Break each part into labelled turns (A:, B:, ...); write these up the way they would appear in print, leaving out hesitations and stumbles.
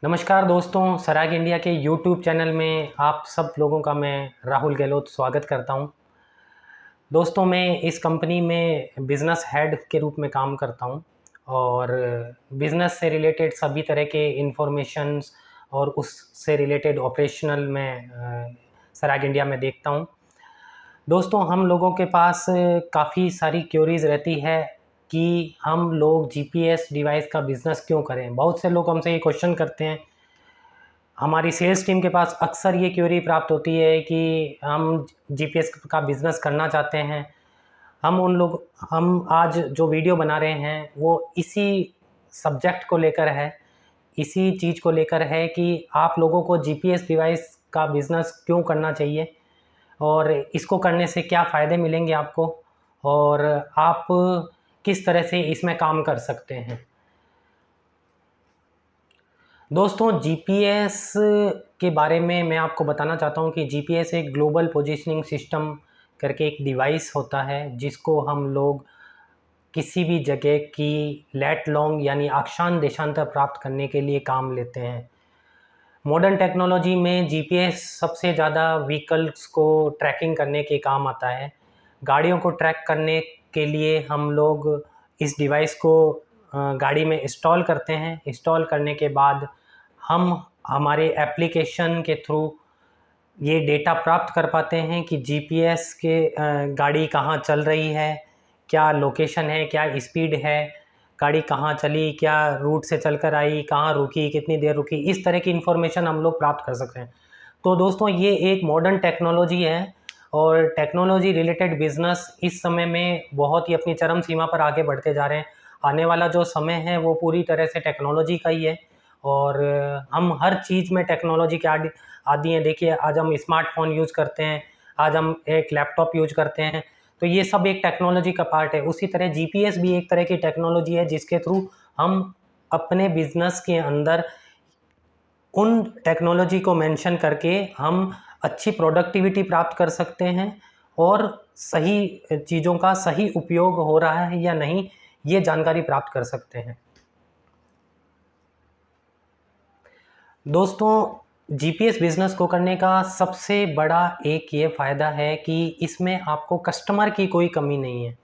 A: नमस्कार दोस्तों, सराग इंडिया के यूट्यूब चैनल में आप सब लोगों का मैं राहुल गहलोत स्वागत करता हूं। दोस्तों, मैं इस कंपनी में बिज़नेस हेड के रूप में काम करता हूं और बिज़नेस से रिलेटेड सभी तरह के इन्फॉर्मेशंस और उससे रिलेटेड ऑपरेशनल मैं सराग इंडिया में देखता हूं। दोस्तों, हम लोगों के पास काफ़ी सारी क्यूरीज रहती है कि हम लोग जीपीएस डिवाइस का बिज़नेस क्यों करें। बहुत से लोग हमसे ये क्वेश्चन करते हैं। हमारी सेल्स टीम के पास अक्सर ये क्वेरी प्राप्त होती है कि हम जीपीएस का बिज़नेस करना चाहते हैं। हम आज जो वीडियो बना रहे हैं वो इसी सब्जेक्ट को लेकर है, इसी चीज़ को लेकर है कि आप लोगों को जीपीएस डिवाइस का बिज़नेस क्यों करना चाहिए और इसको करने से क्या फ़ायदे मिलेंगे आपको और आप किस तरह से इसमें काम कर सकते हैं। दोस्तों, जीपीएस के बारे में मैं आपको बताना चाहता हूं कि जीपीएस एक ग्लोबल पोजीशनिंग सिस्टम करके एक डिवाइस होता है जिसको हम लोग किसी भी जगह की लेट लॉन्ग यानी अक्षांश देशांतर प्राप्त करने के लिए काम लेते हैं। मॉडर्न टेक्नोलॉजी में जीपीएस सबसे ज़्यादा व्हीकल्स को ट्रैकिंग करने के काम आता है। गाड़ियों को ट्रैक करने के लिए हम लोग इस डिवाइस को गाड़ी में इंस्टॉल करते हैं। इंस्टॉल करने के बाद हम हमारे एप्लीकेशन के थ्रू ये डेटा प्राप्त कर पाते हैं कि जीपीएस के गाड़ी कहाँ चल रही है, क्या लोकेशन है, क्या स्पीड है, गाड़ी कहाँ चली, क्या रूट से चलकर आई, कहाँ रुकी, कितनी देर रुकी, इस तरह की इन्फॉर्मेशन हम लोग प्राप्त कर सकते हैं। तो दोस्तों, ये एक मॉडर्न टेक्नोलॉजी है और टेक्नोलॉजी रिलेटेड बिजनेस इस समय में बहुत ही अपनी चरम सीमा पर आगे बढ़ते जा रहे हैं। आने वाला जो समय है वो पूरी तरह से टेक्नोलॉजी का ही है और हम हर चीज़ में टेक्नोलॉजी के आदी हैं। देखिए, आज हम स्मार्टफोन यूज़ करते हैं, आज हम एक लैपटॉप यूज करते हैं, तो ये सब एक टेक्नोलॉजी का पार्ट है। उसी तरह जीपीएस भी एक तरह की टेक्नोलॉजी है जिसके थ्रू हम अपने बिजनेस के अंदर उन टेक्नोलॉजी को मेंशन करके हम अच्छी प्रोडक्टिविटी प्राप्त कर सकते हैं और सही चीज़ों का सही उपयोग हो रहा है या नहीं, ये जानकारी प्राप्त कर सकते हैं। दोस्तों, जीपीएस बिज़नेस को करने का सबसे बड़ा एक ये फ़ायदा है कि इसमें आपको कस्टमर की कोई कमी नहीं है।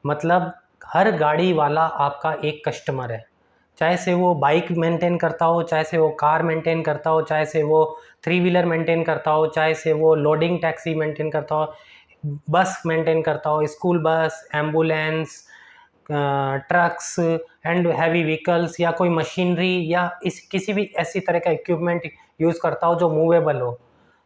A: मतलब हर गाड़ी वाला आपका एक कस्टमर है। चाहे से वो बाइक मेंटेन करता हो, चाहे से वो कार मेंटेन करता हो, चाहे से वो थ्री व्हीलर मेंटेन करता हो, चाहे से वो लोडिंग टैक्सी मेंटेन करता हो, बस मेंटेन करता हो, school bus, ambulance, trucks and heavy vehicles या कोई मशीनरी या इस किसी भी ऐसी तरह का इक्विपमेंट यूज़ करता हो जो मूवेबल हो।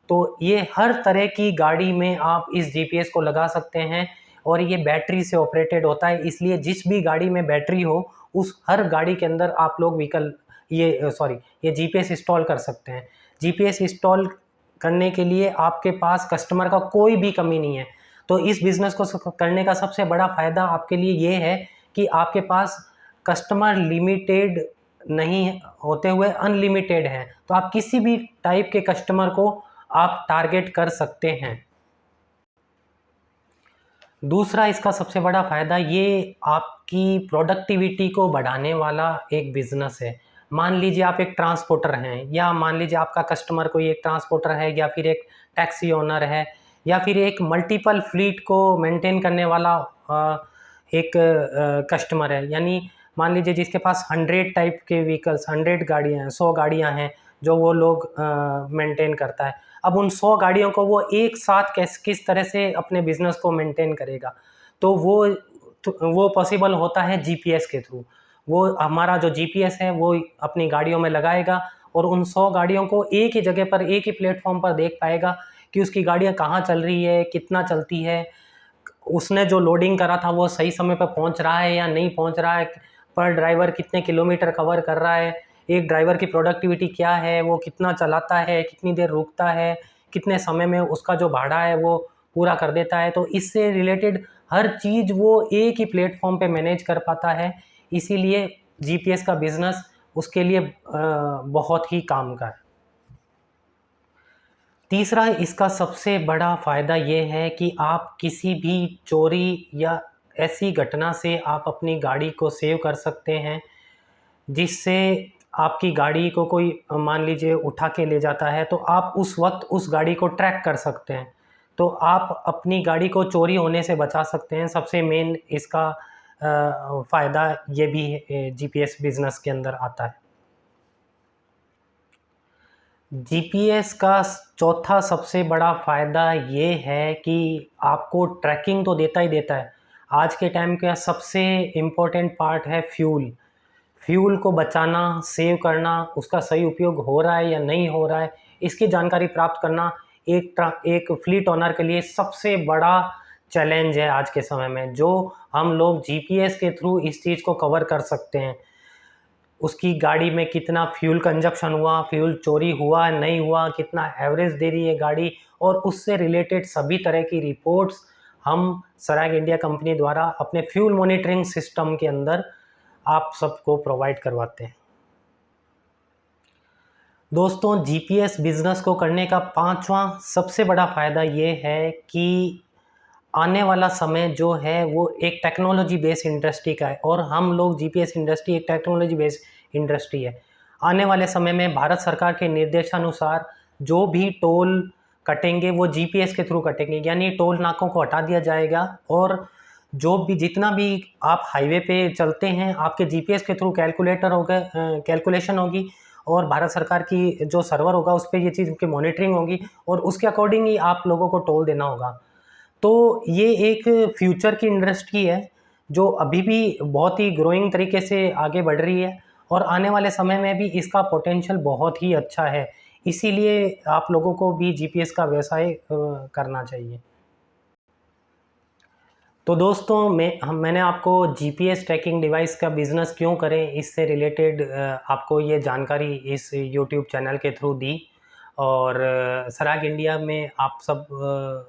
A: तो ये हर तरह की गाड़ी में आप इस जीपीएस को लगा सकते हैं और ये बैटरी से ऑपरेटेड होता है, इसलिए जिस भी गाड़ी में बैटरी हो उस हर गाड़ी के अंदर आप लोग ये जीपीएस इंस्टॉल कर सकते हैं। जीपीएस इंस्टॉल करने के लिए आपके पास कस्टमर का कोई भी कमी नहीं है। तो इस बिज़नेस को करने का सबसे बड़ा फ़ायदा आपके लिए ये है कि आपके पास कस्टमर लिमिटेड नहीं होते हुए अनलिमिटेड है। तो आप किसी भी टाइप के कस्टमर को आप टारगेट कर सकते हैं। दूसरा इसका सबसे बड़ा फ़ायदा ये आपकी प्रोडक्टिविटी को बढ़ाने वाला एक बिज़नेस है। मान लीजिए आप एक ट्रांसपोर्टर हैं या मान लीजिए आपका कस्टमर कोई एक ट्रांसपोर्टर है या फिर एक टैक्सी ओनर है या फिर एक मल्टीपल फ्लीट को मेंटेन करने वाला एक कस्टमर है। यानी मान लीजिए जिसके पास 100 टाइप के व्हीकल्स, 100 गाड़ियाँ हैं, 100 गाड़ियाँ हैं जो वो लोग मेंटेन करता है। अब उन 100 गाड़ियों को वो एक साथ किस तरह से अपने बिजनेस को मेंटेन करेगा, तो वो पॉसिबल होता है जीपीएस के थ्रू। वो हमारा जो जीपीएस है वो अपनी गाड़ियों में लगाएगा और उन 100 गाड़ियों को एक ही जगह पर, एक ही प्लेटफॉर्म पर देख पाएगा कि उसकी गाड़ियाँ कहाँ चल रही है, कितना चलती है, उसने जो लोडिंग करा था वो सही समय पर पहुंच रहा है या नहीं पहुंच रहा है, पर ड्राइवर कितने किलोमीटर कवर कर रहा है, एक ड्राइवर की प्रोडक्टिविटी क्या है, वो कितना चलाता है, कितनी देर रुकता है, कितने समय में उसका जो भाड़ा है वो पूरा कर देता है। तो इससे रिलेटेड हर चीज़ वो एक ही प्लेटफॉर्म पे मैनेज कर पाता है। इसीलिए जीपीएस का बिज़नेस उसके लिए बहुत ही काम का है। तीसरा इसका सबसे बड़ा फ़ायदा ये है कि आप किसी भी चोरी या ऐसी घटना से आप अपनी गाड़ी को सेव कर सकते हैं, जिससे आपकी गाड़ी को कोई मान लीजिए उठा के ले जाता है, तो आप उस वक्त उस गाड़ी को ट्रैक कर सकते हैं। तो आप अपनी गाड़ी को चोरी होने से बचा सकते हैं। सबसे मेन इसका फ़ायदा ये भी जीपीएस बिजनेस के अंदर आता है। जीपीएस का चौथा सबसे बड़ा फ़ायदा ये है कि आपको ट्रैकिंग तो देता ही देता है। आज के टाइम का सबसे इम्पोर्टेंट पार्ट है फ्यूल। फ्यूल को बचाना, सेव करना, उसका सही उपयोग हो रहा है या नहीं हो रहा है, इसकी जानकारी प्राप्त करना एक फ्लीट ओनर के लिए सबसे बड़ा चैलेंज है आज के समय में, जो हम लोग जीपीएस के थ्रू इस चीज़ को कवर कर सकते हैं। उसकी गाड़ी में कितना फ्यूल कंजप्शन हुआ, फ्यूल चोरी हुआ नहीं हुआ, कितना एवरेज दे रही है गाड़ी, और उससे रिलेटेड सभी तरह की रिपोर्ट्स हम स्वराज इंडिया कंपनी द्वारा अपने फ्यूल मॉनिटरिंग सिस्टम के अंदर आप सबको प्रोवाइड करवाते हैं। दोस्तों, जीपीएस बिज़नेस को करने का पांचवा सबसे बड़ा फ़ायदा ये है कि आने वाला समय जो है वो एक टेक्नोलॉजी बेस्ड इंडस्ट्री का है, और हम लोग जीपीएस इंडस्ट्री एक टेक्नोलॉजी बेस्ड इंडस्ट्री है। आने वाले समय में भारत सरकार के निर्देशानुसार जो भी टोल कटेंगे वो जीपीएस के थ्रू कटेंगे, यानी टोल नाकों को हटा दिया जाएगा, और जो भी जितना भी आप हाईवे पे चलते हैं आपके जीपीएस के थ्रू कैलकुलेटर होगा, कैलकुलेशन होगी, और भारत सरकार की जो सर्वर होगा उस पर ये चीज़ की मॉनिटरिंग होगी, और उसके अकॉर्डिंग ही आप लोगों को टोल देना होगा। तो ये एक फ्यूचर की इंडस्ट्री है जो अभी भी बहुत ही ग्रोइंग तरीके से आगे बढ़ रही है, और आने वाले समय में भी इसका पोटेंशियल बहुत ही अच्छा है। इसीलिए आप लोगों को भी जीपीएस का व्यवसाय करना चाहिए। तो दोस्तों, मैंने आपको जीपीएस ट्रैकिंग डिवाइस का बिज़नेस क्यों करें, इससे रिलेटेड आपको ये जानकारी इस यूट्यूब चैनल के थ्रू दी। और स्वराज इंडिया में आप सब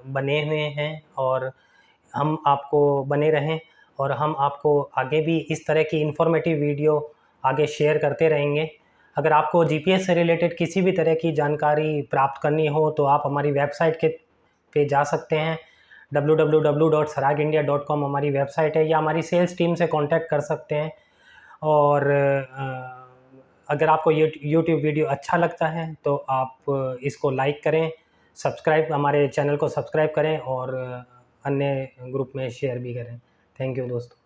A: बने हुए हैं, और हम आपको बने रहें, और हम आपको आगे भी इस तरह की इन्फॉर्मेटिव वीडियो आगे शेयर करते रहेंगे। अगर आपको जीपीएस से रिलेटेड किसी भी तरह की जानकारी प्राप्त करनी हो तो आप हमारी वेबसाइट के पे जा सकते हैं। www.swarajindia.com हमारी वेबसाइट है, या हमारी सेल्स टीम से कांटेक्ट कर सकते हैं। और अगर आपको ये यूट्यूब वीडियो अच्छा लगता है तो आप इसको लाइक करें, सब्सक्राइब हमारे चैनल को सब्सक्राइब करें, और अन्य ग्रुप में शेयर भी करें। थैंक यू दोस्तों।